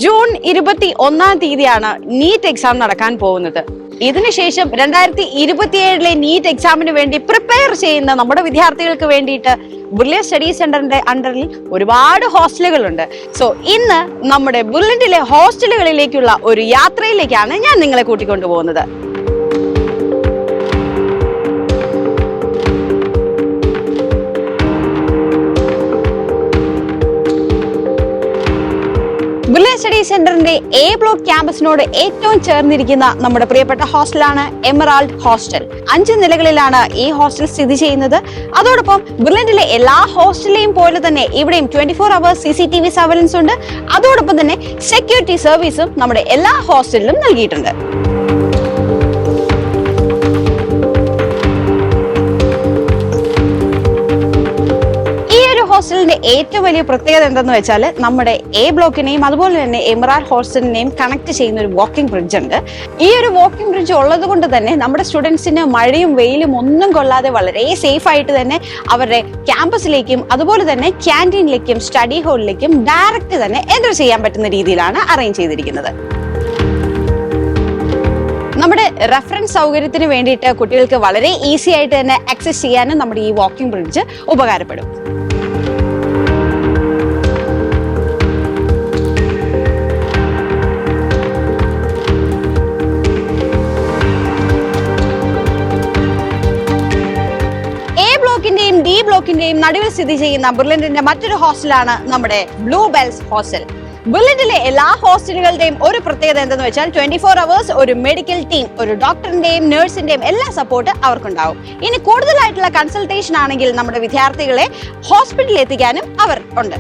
June 21 NEET exam നടക്കാൻ പോകുന്നത്. ഇതിനുശേഷം 2027 നീറ്റ് എക്സാമിന് വേണ്ടി പ്രിപ്പയർ ചെയ്യുന്ന നമ്മുടെ വിദ്യാർത്ഥികൾക്ക് വേണ്ടിയിട്ട് ബുർലിയൻ സ്റ്റഡി സെന്ററിന്റെ അണ്ടറിൽ ഒരുപാട് ഹോസ്റ്റലുകളുണ്ട്. സോ ഇന്ന് നമ്മുടെ ബുർലിനിലെ ഹോസ്റ്റലുകളിലേക്കുള്ള ഒരു യാത്രയിലേക്കാണ് ഞാൻ നിങ്ങളെ കൂട്ടിക്കൊണ്ടുപോകുന്നത്. ബുർലിയൻ സ്റ്റഡി സെന്ററിന്റെ എ ബ്ലോക്ക് ക്യാമ്പസിനോട് ഏറ്റവും ചേർന്നിരിക്കുന്ന നമ്മുടെ പ്രിയപ്പെട്ട ഹോസ്റ്റലാണ് എമറാൾഡ് ഹോസ്റ്റൽ. 5 നിലകളിലാണ് ഈ ഹോസ്റ്റൽ സ്ഥിതി ചെയ്യുന്നത്. അതോടൊപ്പം ബുർലിനിലെ എല്ലാ ഹോസ്റ്റലിലെയും പോലെ തന്നെ ഇവിടെയും 24 hours CCTV സർവൈലൻസ് ഉണ്ട്. അതോടൊപ്പം തന്നെ സെക്യൂരിറ്റി സർവീസും നമ്മുടെ എല്ലാ ഹോസ്റ്റലിലും നൽകിയിട്ടുണ്ട്. ഹോസ്റ്റലിന്റെ ഏറ്റവും വലിയ പ്രത്യേകത എന്തെന്ന് വെച്ചാൽ നമ്മുടെ എ ബ്ലോക്കിനെയും അതുപോലെ തന്നെ എമറാൾഡ് ഹോസ്റ്റലിനെയും കണക്ട് ചെയ്യുന്ന ഒരു വാക്കിംഗ് ബ്രിഡ്ജ് ഉണ്ട്. ഈ ഒരു വാക്കിംഗ് ബ്രിഡ്ജ് ഉള്ളത് കൊണ്ട് തന്നെ നമ്മുടെ സ്റ്റുഡൻസിന് മഴയും വെയിലും ഒന്നും കൊള്ളാതെ വളരെ സേഫ് ആയിട്ട് തന്നെ അവരുടെ ക്യാമ്പസിലേക്കും അതുപോലെ തന്നെ ക്യാൻറ്റീനിലേക്കും സ്റ്റഡി ഹാളിലേക്കും ഡയറക്റ്റ് തന്നെ എൻ്റർ ചെയ്യാൻ പറ്റുന്ന രീതിയിലാണ് അറേഞ്ച് ചെയ്തിരിക്കുന്നത്. നമ്മുടെ റെഫറൻസ് സൗകര്യത്തിന് വേണ്ടിയിട്ട് കുട്ടികൾക്ക് വളരെ ഈസി ആയിട്ട് തന്നെ ആക്സസ് ചെയ്യാനും നമ്മുടെ ഈ വാക്കിംഗ് ബ്രിഡ്ജ് ഉപകാരപ്പെടും. ഡി ബ്ലോക്കിന്റെയും നടുവിൽ സ്ഥിതി ചെയ്യുന്ന ബുർലിനിന്റെ മറ്റൊരു ഹോസ്റ്റലാണ് നമ്മുടെ ബ്ലൂ ബെൽസ് ഹോസ്റ്റൽ. ബുർലിനിലെ എല്ലാ ഹോസ്റ്റലുകളുടെയും ഒരു പ്രത്യേകത എന്തെന്ന് വെച്ചാൽ 24 hours ഒരു മെഡിക്കൽ ടീം, ഒരു ഡോക്ടറിന്റെയും നഴ്സിന്റെയും എല്ലാ സപ്പോർട്ട് അവർക്കുണ്ടാവും. ഇനി കൂടുതലായിട്ടുള്ള കൺസൾട്ടേഷൻ ആണെങ്കിൽ നമ്മുടെ വിദ്യാർത്ഥികളെ ഹോസ്പിറ്റലിൽ എത്തിക്കാനും അവർ ഉണ്ട്.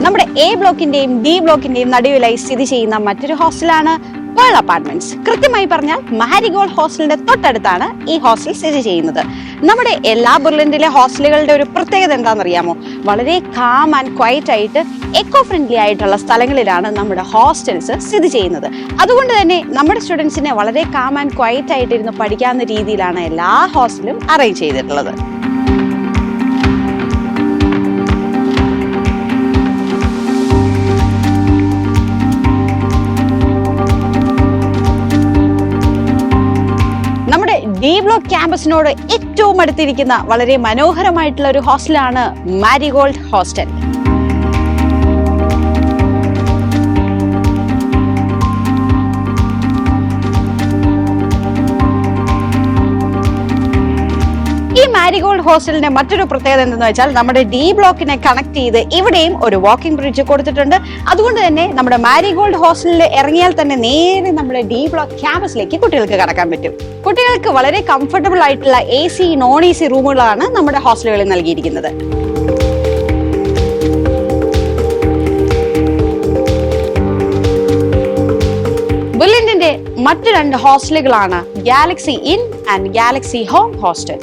നമ്മുടെ എ ബ്ലോക്കിന്റെയും ഡി ബ്ലോക്കിന്റെയും നടുവിലായി സ്ഥിതി ചെയ്യുന്ന മറ്റൊരു ഹോസ്റ്റലാണ് പേൾ അപ്പാർട്ട്മെന്റ്സ്. കൃത്യമായി പറഞ്ഞാൽ മാരിഗോൾഡ് ഹോസ്റ്റലിന്റെ തൊട്ടടുത്താണ് ഈ ഹോസ്റ്റൽ സ്ഥിതി ചെയ്യുന്നത്. നമ്മുടെ എല്ലാ ബുർലിനിലെ ഹോസ്റ്റലുകളുടെ ഒരു പ്രത്യേകത എന്താണെന്നറിയാമോ? വളരെ കാം ആൻഡ് ക്വയറ്റ് ആയിട്ട് എക്കോ ഫ്രണ്ട്ലി ആയിട്ടുള്ള സ്ഥലങ്ങളിലാണ് നമ്മുടെ ഹോസ്റ്റൽസ് സ്ഥിതി ചെയ്യുന്നത്. അതുകൊണ്ട് തന്നെ നമ്മുടെ സ്റ്റുഡൻസിനെ വളരെ കാം ആൻഡ് ക്വയറ്റ് ആയിട്ടിരുന്ന് പഠിക്കാവുന്ന രീതിയിലാണ് എല്ലാ ഹോസ്റ്റലും അറേഞ്ച് ചെയ്തിട്ടുള്ളത്. നമ്മുടെ ഡി ബ്ലോക്ക് ക്യാമ്പസിനോട് ഏറ്റവും അടുത്തിരിക്കുന്ന വളരെ മനോഹരമായിട്ടുള്ള ഒരു ഹോസ്റ്റലാണ് മാരിഗോൾഡ് ഹോസ്റ്റൽ. ഈ മാരിഗോൾഡ് ഹോസ്റ്റലിന്റെ മറ്റൊരു പ്രത്യേകത എന്തെന്ന് വെച്ചാൽ നമ്മുടെ ഡി ബ്ലോക്കിനെ കണക്ട് ചെയ്ത് ഇവിടെയും ഒരു വാക്കിംഗ് ബ്രിഡ്ജ് കൊടുത്തിട്ടുണ്ട്. അതുകൊണ്ട് തന്നെ നമ്മുടെ മാരിഗോൾഡ് ഹോസ്റ്റലിൽ ഇറങ്ങിയാൽ തന്നെ നേരെ നമ്മുടെ ഡി ബ്ലോക്ക് ക്യാമ്പസിലേക്ക് കുട്ടികൾക്ക് കടക്കാൻ പറ്റും. കുട്ടികൾക്ക് വളരെ കംഫർട്ടബിൾ ആയിട്ടുള്ള AC നോൺ AC റൂമുകളാണ് നമ്മുടെ ഹോസ്റ്റലുകളിൽ നൽകിയിരിക്കുന്നത്. ബുർലിനിന്റെ മറ്റു 2 ഹോസ്റ്റലുകളാണ് Galaxy Inn and Galaxy Home hostel.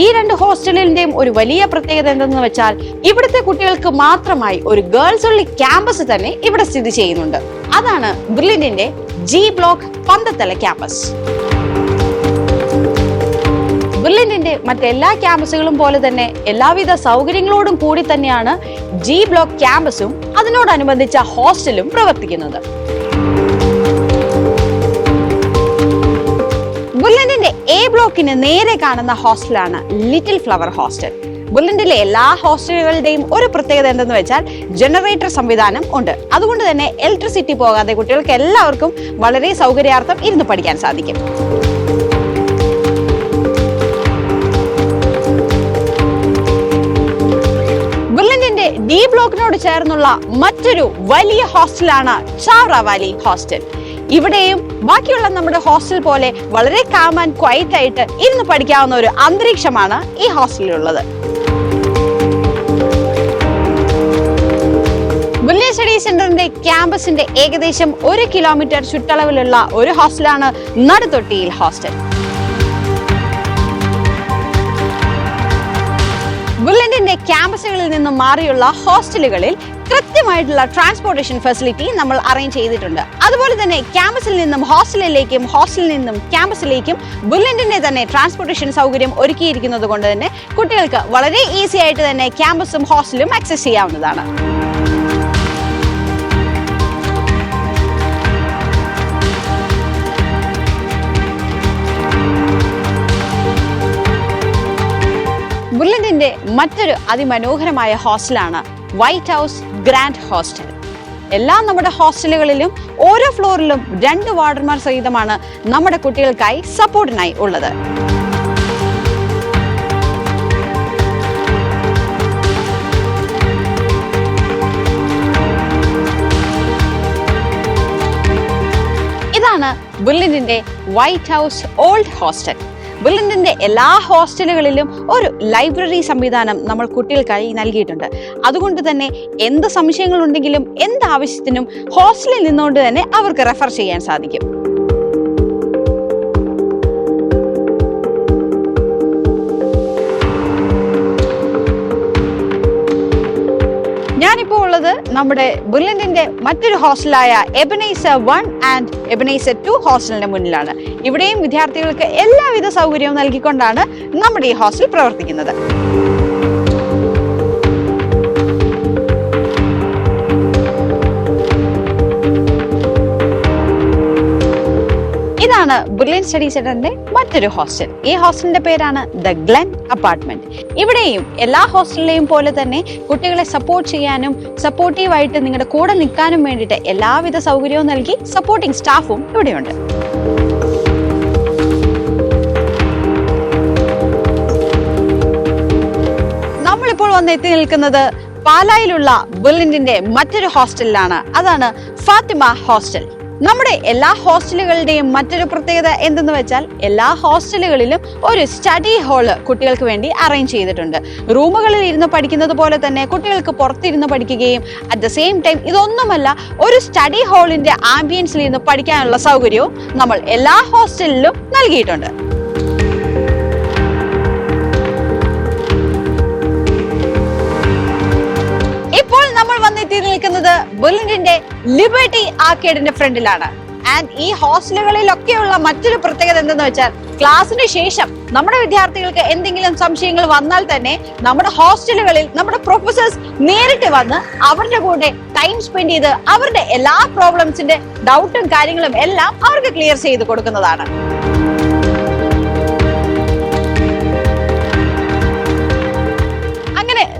ഈ 2 ഹോസ്റ്റലിന്റെയും ഒരു വലിയ പ്രത്യേകത എന്തെന്ന് വെച്ചാൽ ഇവിടുത്തെ കുട്ടികൾക്ക് മാത്രമായി ഒരു ഗേൾസ് ഓൺലി ക്യാമ്പസ് തന്നെ ഇവിടെ സ്ഥിതി ചെയ്യുന്നുണ്ട്. അതാണ് ബുർലിനിന്റെ G ബ്ലോക്ക് പന്തത്തല ക്യാമ്പസ്. ബുർലിനിന്റെ മറ്റെല്ലാ ക്യാമ്പസുകളും പോലെ തന്നെ എല്ലാവിധ സൗകര്യങ്ങളോടും കൂടി തന്നെയാണ് G ബ്ലോക്ക് ക്യാമ്പസും അതിനോടനുബന്ധിച്ച ഹോസ്റ്റലും പ്രവർത്തിക്കുന്നത്. ബുർലിനിന്റെ എ ബ്ലോക്കിന് നേരെ കാണുന്ന ഹോസ്റ്റലാണ് ലിറ്റിൽ ഫ്ലവർ ഹോസ്റ്റൽ. ബുർലിനിലെ എല്ലാ ഹോസ്റ്റലുകളുടെയും ഒരു പ്രത്യേകത എന്തെന്ന് വെച്ചാൽ ജനറേറ്റർ സംവിധാനം ഉണ്ട്. അതുകൊണ്ട് തന്നെ ഇലക്ട്രിസിറ്റി പോകാതെ കുട്ടികൾക്ക് എല്ലാവർക്കും വളരെ സൗകര്യാർത്ഥം ഇരുന്ന് പഠിക്കാൻ സാധിക്കും. ബുർലിനിന്റെ ഡി ബ്ലോക്കിനോട് ചേർന്നുള്ള മറ്റൊരു വലിയ ഹോസ്റ്റലാണ് ചാവ്ര വാലി ഹോസ്റ്റൽ. ഇവിടെയും ബാക്കിയുള്ള നമ്മുടെ ഹോസ്റ്റൽ പോലെ വളരെ കാം ആൻഡ് ക്വയറ്റ് ആയിട്ട് ഇരുന്ന് പഠിക്കാവുന്ന ഒരു അന്തരീക്ഷമാണ് ഈ ഹോസ്റ്റലിലുള്ളത്. ബുർലിയൻ സ്റ്റഡി സെന്ററിന്റെ ക്യാമ്പസിന്റെ ഏകദേശം 1 കിലോമീറ്റർ ചുറ്റളവിലുള്ള ഒരു ഹോസ്റ്റലാണ് നടുത്തൊട്ടിയിൽ ഹോസ്റ്റൽ. ബുർലിനിന്റെ ക്യാമ്പസുകളിൽ നിന്നും മാറിയുള്ള ഹോസ്റ്റലുകളിൽ കൃത്യമായിട്ടുള്ള ട്രാൻസ്പോർട്ടേഷൻ ഫെസിലിറ്റി നമ്മൾ അറേഞ്ച് ചെയ്തിട്ടുണ്ട്. അതുപോലെ തന്നെ ക്യാമ്പസിൽ നിന്നും ഹോസ്റ്റലിലേക്കും ഹോസ്റ്റലിൽ നിന്നും ക്യാമ്പസിലേക്കും ബുല്ലറ്റിന്റെ തന്നെ ട്രാൻസ്പോർട്ടേഷൻ സൗകര്യം ഒരുക്കിയിരിക്കുന്നത് കൊണ്ട് തന്നെ കുട്ടികൾക്ക് വളരെ ഈസി ആയിട്ട് തന്നെ ക്യാമ്പസും ഹോസ്റ്റലും ആക്സസ് ചെയ്യാവുന്നതാണ്. ബുല്ലറ്റിന്റെ മറ്റൊരു അതിമനോഹരമായ ഹോസ്റ്റലാണ് വൈറ്റ് ഹൗസ് ഗ്രാൻഡ് ഹോസ്റ്റൽ. എല്ലാ നമ്മുടെ ഹോസ്റ്റലുകളിലും ഓരോ ഫ്ലോറിലും 2 വാർഡന്മാർ സഹിതമാണ് നമ്മുടെ കുട്ടികൾക്കായി സപ്പോർട്ടിനായി ഉള്ളത്. ഇതാണ് ബുല്ലറ്റിന്റെ വൈറ്റ് ഹൗസ് ഓൾഡ് ഹോസ്റ്റൽ. ബുല്ലറ്റിന്റെ എല്ലാ ഹോസ്റ്റലുകളിലും ഒരു ലൈബ്രറി സംവിധാനം നമ്മൾ കുട്ടികൾക്കായി നൽകിയിട്ടുണ്ട്. അതുകൊണ്ട് തന്നെ എന്ത് സംശയങ്ങളുണ്ടെങ്കിലും എന്ത് ആവശ്യത്തിനും ഹോസ്റ്റലിൽ നിന്നുകൊണ്ട് തന്നെ അവർക്ക് റെഫർ ചെയ്യാൻ സാധിക്കും. ഞാനിപ്പോൾ ഉള്ളത് നമ്മുടെ ബുല്ലറ്റിന്റെ മറ്റൊരു ഹോസ്റ്റലായ എബനൈസർ 1 ആൻഡ് എബനൈസർ 2 ഹോസ്റ്റലിന്റെ മുന്നിലാണ്. ഇവിടെയും വിദ്യാർത്ഥികൾക്ക് എല്ലാവിധ സൗകര്യവും നൽകിക്കൊണ്ടാണ് നമ്മുടെ ഈ ഹോസ്റ്റൽ പ്രവർത്തിക്കുന്നത്. ഇതാണ് ബുല്ലറ്റ് സ്റ്റഡി സെന്ററിന്റെ മറ്റൊരു ഹോസ്റ്റൽ. ഈ ഹോസ്റ്റലിന്റെ പേരാണ് ദ ഗ്ലെൻ അപ്പാർട്ട്മെന്റ്. ഇവിടെയും എല്ലാ ഹോസ്റ്റലിലെയും പോലെ തന്നെ കുട്ടികളെ സപ്പോർട്ട് ചെയ്യാനും സപ്പോർട്ടീവായിട്ട് നിങ്ങളുടെ കൂടെ നിൽക്കാനും വേണ്ടിയിട്ട് എല്ലാവിധ സൗകര്യവും നൽകി സപ്പോർട്ടിംഗ് സ്റ്റാഫും ഇവിടെയുണ്ട്. നമ്മളിപ്പോൾ വന്ന് എത്തി നിൽക്കുന്നത് പാലായിലുള്ള ബുല്ലറ്റിന്റെ മറ്റൊരു ഹോസ്റ്റലിലാണ്. അതാണ് ഫാത്തിമ ഹോസ്റ്റൽ. നമ്മുടെ എല്ലാ ഹോസ്റ്റലുകളുടെയും മറ്റൊരു പ്രത്യേകത എന്തെന്ന് വെച്ചാൽ എല്ലാ ഹോസ്റ്റലുകളിലും ഒരു സ്റ്റഡി ഹാള് കുട്ടികൾക്ക് വേണ്ടി അറേഞ്ച് ചെയ്തിട്ടുണ്ട്. റൂമുകളിൽ ഇരുന്ന് പഠിക്കുന്നത് പോലെ തന്നെ കുട്ടികൾക്ക് പുറത്തിരുന്ന് പഠിക്കുകയും അറ്റ് ദ സെയിം ടൈം ഇതൊന്നുമല്ല ഒരു സ്റ്റഡി ഹാളിന്റെ ആംബിയൻസിൽ ഇരുന്ന് പഠിക്കാനുള്ള സൗകര്യവും നമ്മൾ എല്ലാ ഹോസ്റ്റലിലും നൽകിയിട്ടുണ്ട്. ഇപ്പോൾ നമ്മൾ വന്നെത്തി നിൽക്കുന്നത് ബുല്ലറ്റിന്റെ ലിബർട്ടി ആർക്കേഡിന്റെ ഫ്രണ്ടിലാണ്. ആൻഡ് ഈ ഹോസ്റ്റലുകളിലൊക്കെയുള്ള മറ്റൊരു പ്രത്യേകത എന്തെന്ന് വെച്ചാൽ ക്ലാസ്സിന് ശേഷം നമ്മുടെ വിദ്യാർത്ഥികൾക്ക് എന്തെങ്കിലും സംശയങ്ങൾ വന്നാൽ തന്നെ നമ്മുടെ ഹോസ്റ്റലുകളിൽ നമ്മുടെ പ്രൊഫസേഴ്സ് നേരിട്ട് വന്ന് അവരുടെ കൂടെ ടൈം സ്പെൻഡ് ചെയ്ത് അവരുടെ എല്ലാ പ്രോബ്ലംസിന്റെ ഡൗട്ടും കാര്യങ്ങളും എല്ലാം അവർക്ക് ക്ലിയർ ചെയ്ത് കൊടുക്കുന്നതാണ്.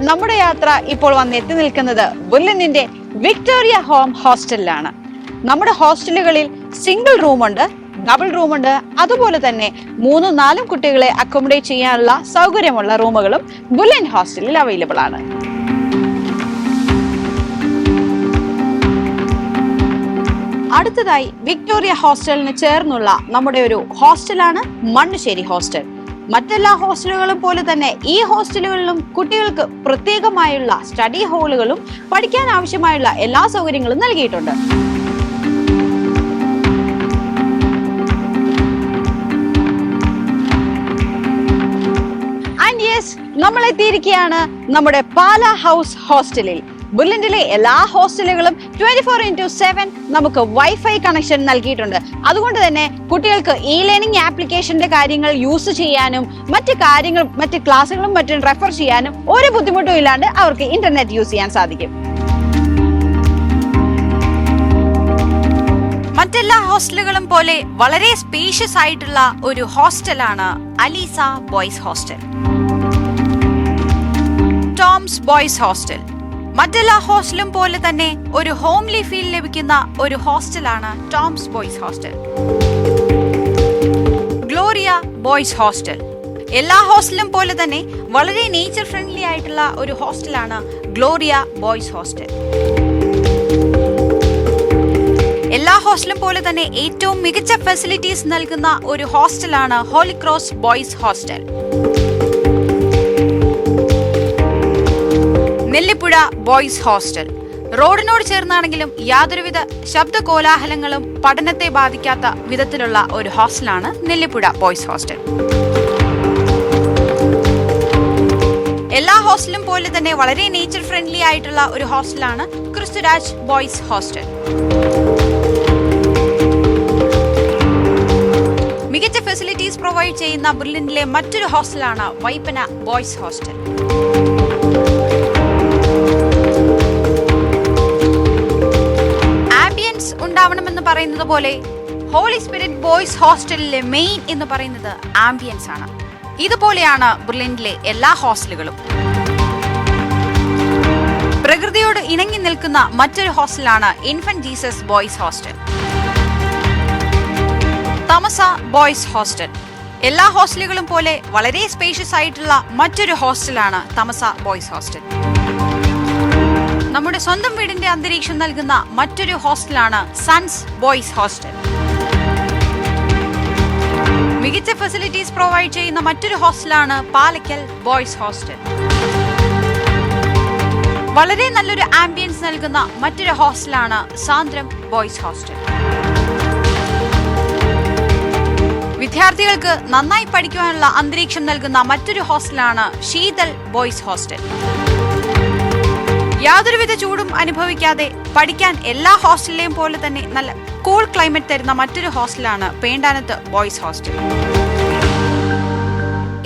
നമ്മുടെ യാത്ര ഇപ്പോൾ വന്നെത്തി നിൽക്കുന്നത് ബുല്ലറ്റിന്റെ വിക്ടോറിയ ഹോം ഹോസ്റ്റലിലാണ്. നമ്മുടെ ഹോസ്റ്റലുകളിൽ സിംഗിൾ റൂമുണ്ട്, ഡബിൾ റൂമുണ്ട്, അതുപോലെ തന്നെ 3-4 കുട്ടികളെ അക്കോമഡേറ്റ് ചെയ്യാനുള്ള സൗകര്യമുള്ള റൂമുകളും ബുല്ലറ്റ് ഹോസ്റ്റലിൽ അവൈലബിൾ ആണ്. അടുത്തതായി വിക്ടോറിയ ഹോസ്റ്റലിന് ചേർന്നുള്ള നമ്മുടെ ഒരു ഹോസ്റ്റലാണ് മണ്ണുശ്ശേരി ഹോസ്റ്റൽ. മറ്റെല്ലാ ഹോസ്റ്റലുകളും പോലെ തന്നെ ഈ ഹോസ്റ്റലുകളിലും കുട്ടികൾക്ക് പ്രത്യേകമായുള്ള സ്റ്റഡി ഹാളുകളും പഠിക്കാൻ ആവശ്യമായുള്ള എല്ലാ സൗകര്യങ്ങളും നൽകിയിട്ടുണ്ട്. ആൻഡ് യെസ്, നമ്മൾ എത്തിയിരിക്കുകയാണ് നമ്മുടെ പാല ഹൗസ് ഹോസ്റ്റലിൽ. ബുല്ലറ്റിലെ എല്ലാ ഹോസ്റ്റലുകളും 24/7 നമുക്ക് വൈഫൈ കണക്ഷൻ നൽകിയിട്ടുണ്ട്. അതുകൊണ്ട് തന്നെ കുട്ടികൾക്ക് ഇ ലേണിംഗ് ആപ്ലിക്കേഷന്റെ കാര്യങ്ങൾ യൂസ് ചെയ്യാനും മറ്റ് ക്ലാസ്സുകളും മറ്റും റെഫർ ചെയ്യാനും ഒരു ബുദ്ധിമുട്ടും ഇല്ലാണ്ട് അവർക്ക് ഇന്റർനെറ്റ് യൂസ് ചെയ്യാൻ സാധിക്കും. മറ്റെല്ലാ ഹോസ്റ്റലുകളും പോലെ വളരെ സ്പേഷ്യസ് ആയിട്ടുള്ള ഒരു ഹോസ്റ്റലാണ് Aleesa boys hostel. Toms boys hostel മറ്റെല്ലാ ഹോസ്റ്റലും പോലെ തന്നെ ഒരു ഹോംലി ഫീൽ ലഭിക്കുന്ന ഒരു ഹോസ്റ്റലാണ് Toms boys hostel. Gloria boys hostel എല്ലാ ഹോസ്റ്റലും പോലെ തന്നെ വളരെ നേച്ചർ ഫ്രണ്ട്ലി ആയിട്ടുള്ള ഒരു ഹോസ്റ്റലാണ് ഗ്ലോറിയ ബോയ്സ് ഹോസ്റ്റൽ. എല്ലാ ഹോസ്റ്റലും പോലെ തന്നെ ഏറ്റവും മികച്ച ഫെസിലിറ്റീസ് നൽകുന്ന ഒരു ഹോസ്റ്റലാണ് Holy Cross boys hostel. Nellippuzha boys hostel റോഡിനോട് ചേർന്നാണെങ്കിലും യാതൊരുവിധ ശബ്ദ കോലാഹലങ്ങളും പഠനത്തെ ബാധിക്കാത്ത വിധത്തിലുള്ള ഒരു ഹോസ്റ്റലാണ് നെല്ലിപ്പുഴ ബോയ്സ് ഹോസ്റ്റൽ. എല്ലാ ഹോസ്റ്റലും പോലെ തന്നെ വളരെ നേച്ചർ ഫ്രണ്ട്ലി ആയിട്ടുള്ള ഒരു ഹോസ്റ്റലാണ് ക്രിസ്തുരാജ് ബോയ്സ് ഹോസ്റ്റൽ. മികച്ച ഫെസിലിറ്റീസ് പ്രൊവൈഡ് ചെയ്യുന്ന ബെർലിനിലെ മറ്റൊരു ഹോസ്റ്റലാണ് വൈപ്പന ബോയ്സ് ഹോസ്റ്റൽ. ആംബിയൻസ് ഉണ്ടാവണമെന്ന് പറയുന്നത് പോലെ ഹോളി സ്പിരിറ്റ് ബോയ്സ് ഹോസ്റ്റലിലെ മെയിൻ എന്ന് പറയുന്നത് ആംബിയൻസ് ആണ്. ഇതുപോലെയാണ് ബെർലിനിലെ എല്ലാ ഹോസ്റ്റലുകളും. പ്രകൃതിയോട് ഇണങ്ങി നിൽക്കുന്ന മറ്റൊരു ഹോസ്റ്റലാണ് Infant Jesus boys hostel. Thamasa boys hostel. എല്ലാ ഹോസ്റ്റലുകളും പോലെ വളരെ സ്പേഷ്യസ് ആയിട്ടുള്ള മറ്റൊരു ഹോസ്റ്റലാണ് തമസ ബോയ്സ് ഹോസ്റ്റൽ. നമ്മുടെ സ്വന്തം വീടിന്റെ അന്തരീക്ഷം നൽകുന്ന മറ്റൊരു ഹോസ്റ്റലാണ് സൺസ് ബോയ്സ് ഹോസ്റ്റൽ. മികച്ച ഫെസിലിറ്റീസ് പ്രൊവൈഡ് ചെയ്യുന്ന മറ്റൊരു ഹോസ്റ്റലാണ് പാലക്കൽ ബോയ്സ് ഹോസ്റ്റൽ. വളരെ നല്ലൊരു ആംബിയൻസ് നൽകുന്ന മറ്റൊരു ഹോസ്റ്റലാണ് സാന്ദ്രം ബോയ്സ് ഹോസ്റ്റൽ. വിദ്യാർത്ഥികൾക്ക് നന്നായി പഠിക്കുവാനുള്ള അന്തരീക്ഷം നൽകുന്ന മറ്റൊരു ഹോസ്റ്റലാണ് ശീതൽ ബോയ്സ് ഹോസ്റ്റൽ. യാതൊരുവിധ ചൂടും അനുഭവിക്കാതെ പഠിക്കാൻ എല്ലാ ഹോസ്റ്റലിലെയും പോലെ തന്നെ നല്ല കൂൾ ക്ലൈമറ്റ് തരുന്ന മറ്റൊരു ഹോസ്റ്റലാണ് പേണ്ടാനത്ത് ബോയ്സ് ഹോസ്റ്റൽ.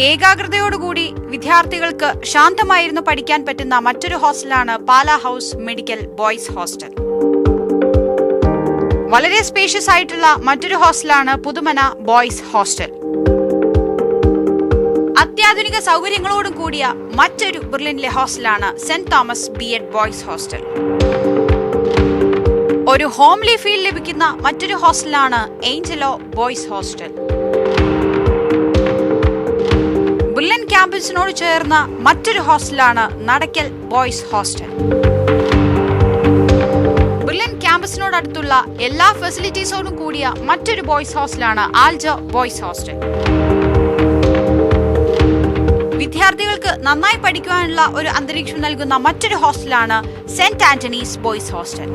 ഏകാഗ്രതയോടുകൂടി വിദ്യാർത്ഥികൾക്ക് ശാന്തമായിരുന്നു പഠിക്കാൻ പറ്റുന്ന മറ്റൊരു ഹോസ്റ്റലാണ് Pala House medical boys hostel. വളരെ സ്പേഷ്യസ് ആയിട്ടുള്ള മറ്റൊരു ഹോസ്റ്റലാണ് പുതുമന ബോയ്സ് ഹോസ്റ്റൽ. അത്യാധുനിക സൗകര്യങ്ങളോടും കൂടിയ മറ്റൊരു ബെർലിനിലെ ഹോസ്റ്റലാണ് സെന്റ് തോമസ് ബി.എഡ് ബോയ്സ് ഹോസ്റ്റൽ. ഒരു ഹോംലി ഫീൽ ലഭിക്കുന്ന മറ്റൊരു ഹോസ്റ്റലാണ് ഏഞ്ചലോ ബോയ്സ് ഹോസ്റ്റൽ. ബെർലിൻ ക്യാമ്പസിനോട് ചേർന്ന മറ്റൊരു ഹോസ്റ്റലാണ് നടക്കൽ ബോയ്സ് ഹോസ്റ്റൽ. ബെർലിൻ ക്യാമ്പസിനോടടുത്തുള്ള എല്ലാ ഫെസിലിറ്റീസോടും കൂടിയ മറ്റൊരു ബോയ്സ് ഹോസ്റ്റലാണ് ആൽജോ ബോയ്സ് ഹോസ്റ്റൽ. വിദ്യാർത്ഥികൾക്ക് നന്നായി പഠിക്കുവാനുള്ള ഒരു അന്തരീക്ഷം നൽകുന്ന മറ്റൊരു ഹോസ്റ്റലാണ് സെന്റ് ആന്റണീസ് ബോയ്സ് ഹോസ്റ്റൽ.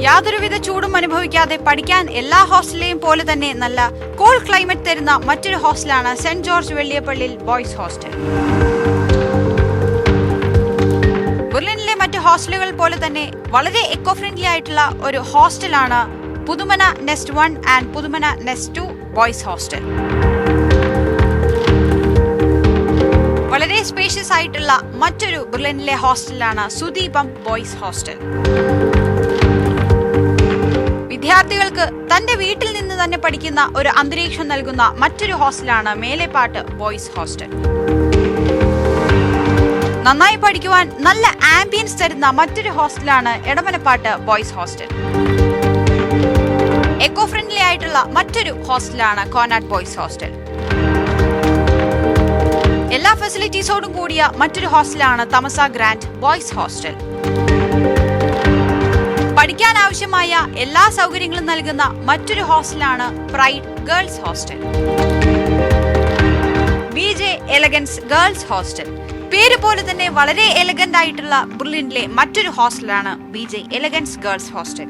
യാതൊരുവിധ ചൂടും അനുഭവിക്കാതെ പഠിക്കാൻ എല്ലാ ഹോസ്റ്റലിലെയും പോലെ തന്നെ നല്ല കൂൾ ക്ലൈമറ്റ് തരുന്ന മറ്റൊരു ഹോസ്റ്റലാണ് Saint George Velliyappallil boys hostel. ബെർലിനിലെ മറ്റ് ഹോസ്റ്റലുകൾ പോലെ തന്നെ വളരെ എക്കോ ഫ്രണ്ട്ലി ആയിട്ടുള്ള ഒരു ഹോസ്റ്റലാണ് Puthumana Nest 1 and Puthumana Nest 2 boys hostel. വളരെ സ്പേഷ്യസ് ആയിട്ടുള്ള മറ്റൊരു ബെർലിനിലെ ഹോസ്റ്റലാണ് സുദീപം ബോയ്സ് ഹോസ്റ്റൽ. വിദ്യാർത്ഥികൾക്ക് തന്റെ വീട്ടിൽ നിന്ന് തന്നെ പഠിക്കുന്ന ഒരു അന്തരീക്ഷം നൽകുന്ന മറ്റൊരു ഹോസ്റ്റലാണ് മേലെപ്പാട്ട് ബോയ്സ് ഹോസ്റ്റൽ. നന്നായി പഠിക്കുവാൻ നല്ല ആംബിയൻസ് തരുന്ന മറ്റൊരു ഹോസ്റ്റലാണ് എടമനപ്പാട്ട് ബോയ്സ് ഹോസ്റ്റൽ. എക്കോ ഫ്രണ്ട്ലി ആയിട്ടുള്ള മറ്റൊരു ഹോസ്റ്റലാണ് കോനാട്ട് ബോയ്സ് ഹോസ്റ്റൽ. എല്ലാ ഫെസിലിറ്റീസോടും കൂടിയ മറ്റൊരു ഹോസ്റ്റലാണ് തമസ ഗ്രാൻഡ് ബോയ്സ് ഹോസ്റ്റൽ. പഠിക്കാൻ ആവശ്യമായ എല്ലാ സൗകര്യങ്ങളും നൽകുന്ന മറ്റൊരു ഹോസ്റ്റലാണ് Pride girls hostel. BJ Elegance girls hostel. പേര് പോലെ തന്നെ വളരെ എലഗന്റ് ആയിട്ടുള്ള ബെർലിനിലെ മറ്റൊരു ഹോസ്റ്റലാണ് BJ Elegance girls hostel.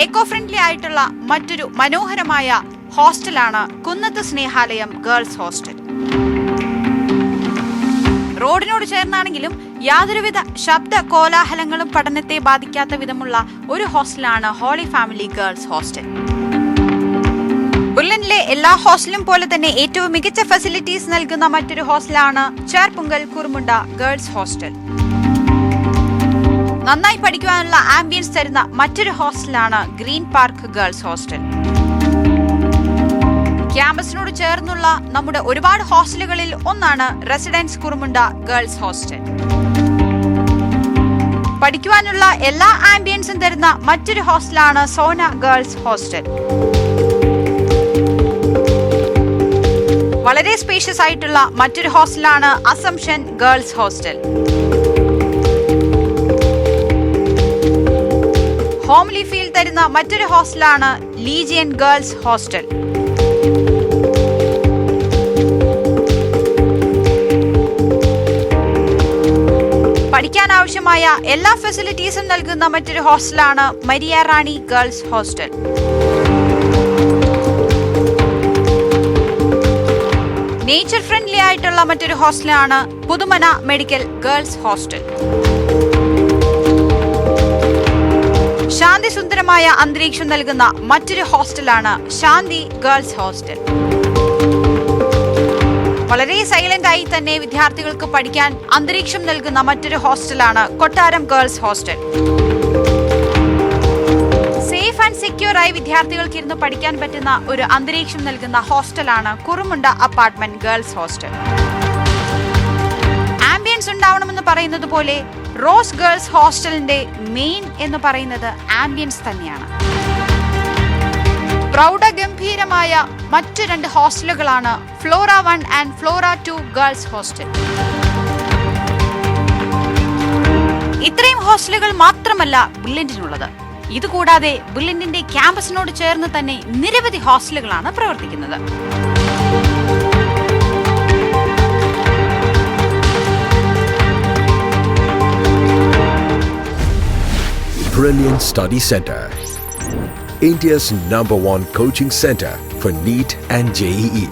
Eco friendly ആയിട്ടുള്ള മറ്റൊരു മനോഹരമായ ഹോസ്റ്റലാണ് കുന്നത്ത് സ്നേഹാലയം ഗേൾസ് ഹോസ്റ്റൽ. റോഡിനോട് ചേർന്നാണെങ്കിലും യാതൊരുവിധ ശബ്ദ കോലാഹലങ്ങളും പഠനത്തെ ബാധിക്കാത്ത വിധമുള്ള ഒരു ഹോസ്റ്റലാണ് ഹോളി ഫാമിലി ഗേൾസ് ഹോസ്റ്റൽ. ബെർലിനിലെ എല്ലാ ഹോസ്റ്റലും പോലെ തന്നെ ഏറ്റവും മികച്ച ഫെസിലിറ്റീസ് നൽകുന്ന മറ്റൊരു ഹോസ്റ്റലാണ് ചേർപ്പുങ്കൽ കുറുമുണ്ട ഗേൾസ് ഹോസ്റ്റൽ. നന്നായി പഠിക്കുവാനുള്ള ആംബിയൻസ് തരുന്ന മറ്റൊരു ഹോസ്റ്റലാണ് ഗ്രീൻ പാർക്ക് ഗേൾസ് ഹോസ്റ്റൽ. ക്യാമ്പസിനോട് ചേർന്നുള്ള നമ്മുടെ ഒരുപാട് ഹോസ്റ്റലുകളിൽ ഒന്നാണ് റെസിഡൻസ് കുറുമുണ്ട ഗേൾസ് ഹോസ്റ്റൽ. പഠിക്കുവാനുള്ള എല്ലാ ആംബിയൻസും തരുന്ന മറ്റൊരു ഹോസ്റ്റലാണ് സോന ഗേൾസ് ഹോസ്റ്റൽ. വളരെ സ്പേഷ്യസ് ആയിട്ടുള്ള മറ്റൊരു ഹോസ്റ്റലാണ് Assumption girls hostel. Homely feel തരുന്ന മറ്റൊരു ഹോസ്റ്റലാണ് ലീജിയൻ ഗേൾസ് ഹോസ്റ്റൽ. പഠിക്കാൻ ആവശ്യമായ എല്ലാ ഫെസിലിറ്റീസും നൽകുന്ന മറ്റൊരു ഹോസ്റ്റലാണ് മരിയ റാണി ഗേൾസ് ഹോസ്റ്റൽ. നേച്ചർ ഫ്രണ്ട്ലി ആയിട്ടുള്ള മറ്റൊരു ഹോസ്റ്റലാണ് പുതുമന മെഡിക്കൽ ഗേൾസ് ഹോസ്റ്റൽ. ശാന്തി സുന്ദരമായ അന്തരീക്ഷം നൽകുന്ന മറ്റൊരു ഹോസ്റ്റലാണ് ശാന്തി ഗേൾസ് ഹോസ്റ്റൽ. വളരെ സൈലന്റ് ആയി തന്നെ വിദ്യാർത്ഥികൾക്ക് പഠിക്കാൻ അന്തരീക്ഷം നൽകുന്ന മറ്റൊരു ഹോസ്റ്റലാണ് കൊട്ടാരം girls hostel. Safe and secure ആയി വിദ്യാർത്ഥികൾക്ക് ഇരുന്ന് പഠിക്കാൻ പറ്റുന്ന ഒരു അന്തരീക്ഷം നൽകുന്ന ഹോസ്റ്റലാണ് കുറുമുണ്ട അപ്പാർട്ട്മെന്റ് ഗേൾസ് ഹോസ്റ്റൽ. ആംബിയൻസ് ഉണ്ടാവണമെന്ന് പറയുന്നത് പോലെ റോസ് ഗേൾസ് ഹോസ്റ്റലിന്റെ മെയിൻ എന്ന് പറയുന്നത് ആംബിയൻസ് തന്നെയാണ്. പ്രൗഢഗംഭീരമായ മറ്റു 2 ഹോസ്റ്റലുകളാണ് Flora 1 and Flora 2 girls hostel. ഇത്രയും ഹോസ്റ്റലുകൾ മാത്രമല്ല ബ്രില്യന്റിനുള്ളത്. ഇതുകൂടാതെ ബ്രില്യന്റിന്റെ ക്യാമ്പസിനോട് ചേർന്ന് തന്നെ നിരവധി ഹോസ്റ്റലുകളാണ് പ്രവർത്തിക്കുന്നത്. Brilliant Study Center, India's #1 coaching center for NEET and JEE.